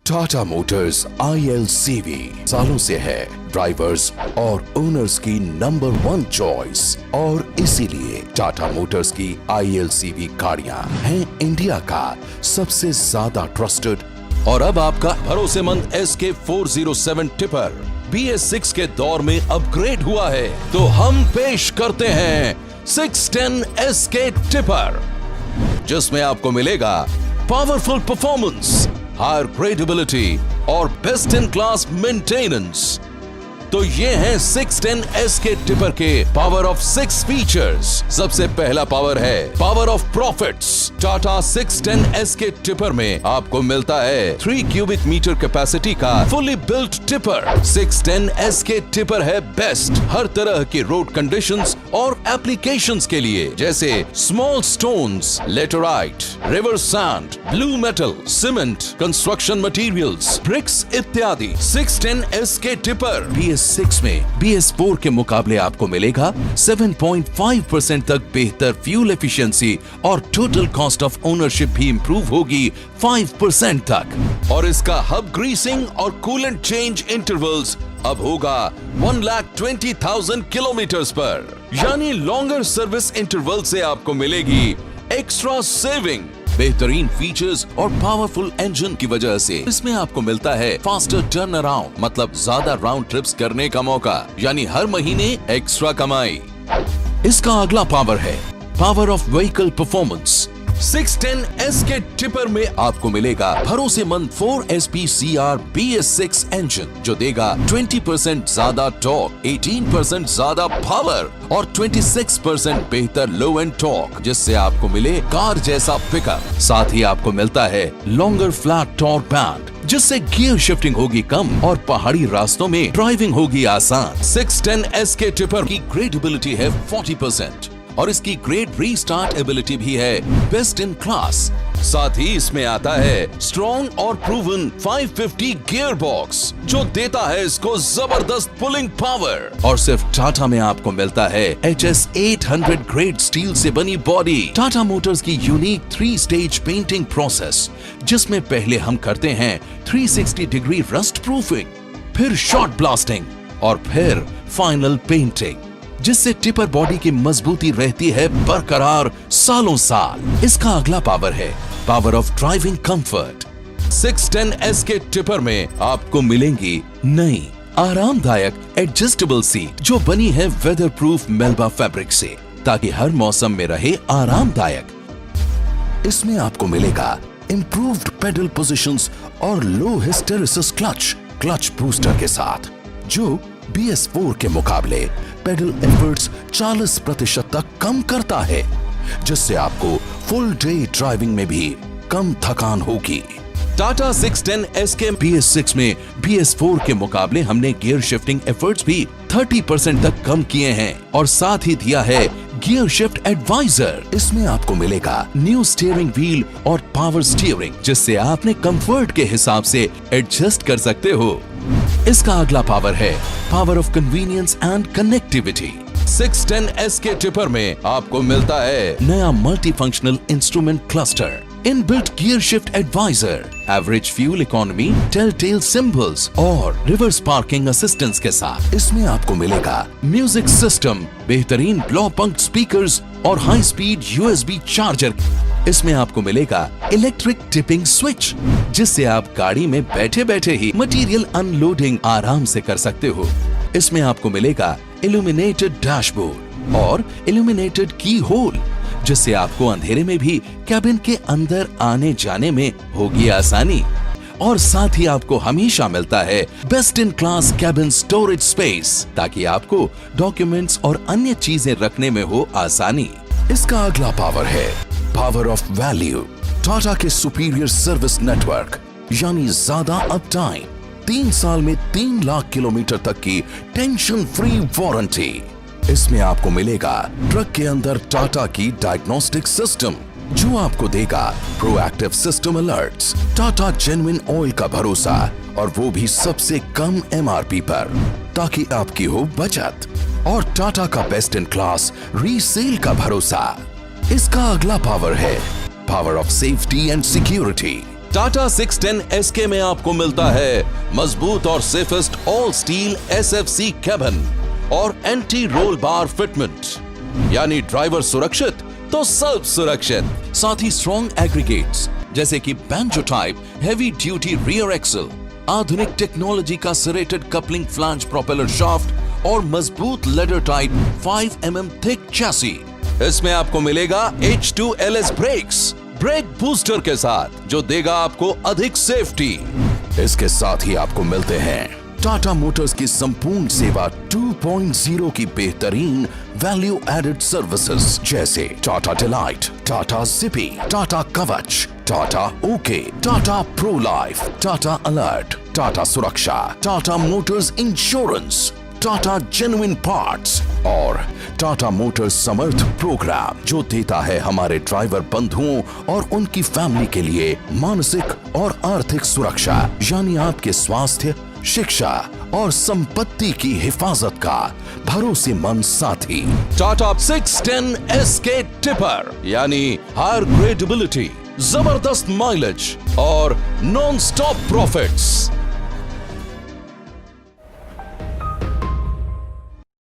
Tata Motors ILCV सालों से है ड्राइवर्स और ओनर्स की नंबर 1 चॉइस और इसीलिए टाटा मोटर्स की ILCV गाड़ियां हैं इंडिया का सबसे ज्यादा ट्रस्टेड। और अब आपका भरोसेमंद SK 407 टिपर BS6 के दौर में अपग्रेड हुआ है, तो हम पेश करते हैं 610 SK टिपर, जिसमें आपको मिलेगा पावरफुल परफॉर्मेंस, हायर ग्रेडेबिलिटी और बेस्ट इन क्लास मेंटेनेंस। तो ये हैं 610 SK टिपर के पावर ऑफ 6 फीचर्स। सबसे पहला पावर है power of profits. Tata 610 SK tipper में आपको मिलता है 3 क्यूबिक मीटर कैपेसिटी का fully built tipper. 610 SK tipper है बेस्ट हर तरह की रोड कंडीशंस और एप्लीकेशंस के लिए, जैसे small stones, laterite, river sand, blue metal, cement, construction materials, BRICS इत्यादि। 610 SK टिपर BS6 में BS4 के मुकाबले आपको मिलेगा 7.5% तक बेहतर फ्यूल एफिशिएंसी और टोटल कॉस्ट ऑफ ओनरशिप भी इंप्रूव होगी 5% तक। और इसका हब ग्रीसिंग और कूलेंट चेंज इंटरवल्स अब होगा 1,20,000 किलोमीटर्स पर, यानी लॉन्गर सर्विस इंटरवल से आपको मिलेगी एक्स्ट्रा सेविंग। बेहतरीन फीचर्स और पावरफुल इंजन की वजह से इसमें आपको मिलता है फास्टर टर्न अराउंड, मतलब ज्यादा राउंड ट्रिप्स करने का मौका, यानी हर महीने एक्स्ट्रा कमाई। इसका अगला पावर है power of vehicle performance. 610 SK tipper में आपको मिलेगा भरोसेमंद 4SPCR BS6 इंजन, जो देगा 20% ज्यादा टॉर्क, 18% ज्यादा पावर और 26% बेहतर लो एंड टॉर्क, जिससे आपको मिले कार जैसा पिकअप। साथ ही आपको मिलता है लॉन्गर फ्लैट टॉर्क बैंड, जिससे गियर शिफ्टिंग होगी कम और पहाड़ी रास्तों में ड्राइविंग होगी आसान। 610 SK टिपर की ग्रेडेबिलिटी है 40% और इसकी ग्रेड रीस्टार्ट एबिलिटी भी है बेस्ट इन क्लास। साथ ही इसमें आता है स्ट्रॉन्ग और प्रूवन 550 गियर बॉक्स, जो देता है इसको जबरदस्त पुलिंग पावर। और सिर्फ टाटा में आपको मिलता है HS 800 ग्रेड स्टील से बनी बॉडी। टाटा मोटर्स की यूनिक 3 स्टेज पेंटिंग प्रोसेस, जिसमें पहले हम करते हैं 360 डिग्री रस्ट प्रूफिंग, फिर शॉट ब्लास्टिंग और फिर फाइनल पेंटिंग, जिससे टिपर बॉडी की मजबूती रहती है बरकरार सालों साल। इसका अगला पावर है power of driving comfort. 610 SK tipper में आपको मिलेंगी नई आरामदायक एडजस्टेबल सीट, जो बनी है वेदर प्रूफ मेल्बा फैब्रिक से, ताकि हर मौसम में रहे आरामदायक। इसमें आपको मिलेगा इंप्रूव्ड पेडल पोजीशंस और लो हिस्टेरिसिस क्लच बूस्टर के साथ, जो BS4 के मुकाबले पेडल एफर्ट्स 40% तक कम करता है, जिससे आपको फुल डे ड्राइविंग में भी कम थकान होगी। टाटा 610 SK BS6 में BS4 के मुकाबले हमने गियर शिफ्टिंग एफर्ट्स भी 30% तक कम किए हैं और साथ ही दिया है गियर शिफ्ट एडवाइजर। इसमें आपको मिलेगा न्यू स्टीयरिंग व्हील और पावर स्टीयरिंग, जिससे आप अपने कंफर्ट के हिसाब से एडजस्ट कर सकते हो। इसका अगला पावर है power of convenience and connectivity. 610 SK tipper में आपको मिलता है नया multi functional instrument cluster, inbuilt gear shift advisor, average fuel economy, telltale symbols और रिवर्स पार्किंग असिस्टेंस के साथ। इसमें आपको मिलेगा म्यूजिक सिस्टम, बेहतरीन ब्लॉ पंक्ट स्पीकर्स और हाई स्पीड USB चार्जर। इसमें आपको मिलेगा इलेक्ट्रिक टिपिंग स्विच, जिससे आप गाड़ी में बैठे बैठे ही मटेरियल अनलोडिंग आराम से कर सकते हो। इसमें आपको मिलेगा इल्यूमिनेटेड डैशबोर्ड और इल्यूमिनेटेड की होल, जिससे आपको अंधेरे में भी कैबिन के अंदर आने जाने में होगी आसानी। और साथ ही आपको हमेशा मिलता है best in class cabin storage space, ताकि आपको डॉक्यूमेंट्स और अन्य चीजें रखने में हो आसानी। इसका अगला पावर है पावर ऑफ वैल्यू। टाटा के सुपीरियर सर्विस नेटवर्क, यानी ज्यादा अप टाइम, 3 साल में 3 लाख किलोमीटर तक की टेंशन फ्री वारंटी। इसमें आपको मिलेगा ट्रक के अंदर टाटा की डायग्नोस्टिक सिस्टम, जो आपको देगा proactive system alerts, Tata genuine oil का भरोसा, और वो भी सबसे कम MRP पर, ताकि आपकी हो बचत, और टाटा का बेस्ट इन क्लास रीसेल का भरोसा। इसका अगला पावर है power of safety and security. Tata 610 SK में आपको मिलता है मजबूत और safest all steel SFC cabin और एंटी रोल बार फिटमेंट, यानी ड्राइवर सुरक्षित तो सब सुरक्षित। साथ ही स्ट्रॉन्ग एग्रीगेट्स जैसे कि banjo type heavy duty rear axle, आधुनिक टेक्नोलॉजी का serrated coupling flange propeller shaft और मजबूत ladder type 5 mm thick chassis. इसमें आपको मिलेगा H2LS ब्रेक्स ब्रेक बूस्टर के साथ, जो देगा आपको अधिक सेफ्टी। इसके साथ ही आपको मिलते हैं टाटा मोटर्स की संपूर्ण सेवा 2.0 की बेहतरीन वैल्यू एडेड सर्विसेज, जैसे Tata delight, Tata zippy, Tata Kavach, Tata okay, Tata pro life, Tata alert, Tata Suraksha, Tata motors insurance, Tata genuine parts और टाटा मोटर्स समर्थ प्रोग्राम, जो देता है हमारे ड्राइवर बंधुओं और उनकी फैमिली के लिए मानसिक और आर्थिक सुरक्षा, यानी आपके स्वास्थ्य, शिक्षा और संपत्ति की हिफाजत का भरोसेमंद साथी। टाटा 610 SK टिपर, यानी हायर ग्रेडेबिलिटी, जबरदस्त माइलेज और नॉन स्टॉप प्रॉफिट्स।